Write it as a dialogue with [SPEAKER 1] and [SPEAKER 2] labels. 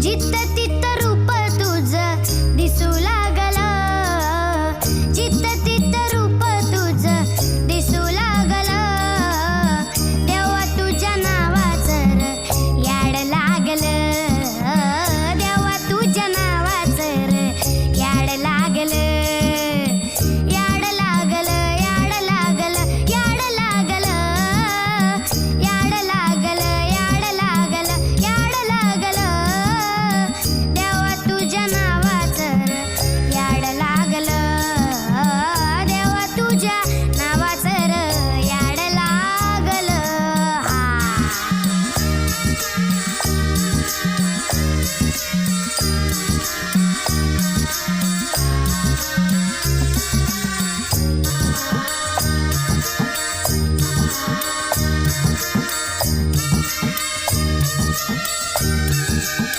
[SPEAKER 1] जित्त तित्त रूप तुझं दिसू लागलं, जित्त तित्त रूप तुझं दिसू लागलं, देवा तुझ्या नावाचं र याड लागलं, देवा तुझ्या नावाचं र याड लागलं, याड लागलं, याड लागलं, याड लागलं, याड लागलं, याड लागलं, याड लागलं, देवा तुझ्या नावाचं र याड लागलं, देवा तुझ्या नावाचं र याड लागलं. हा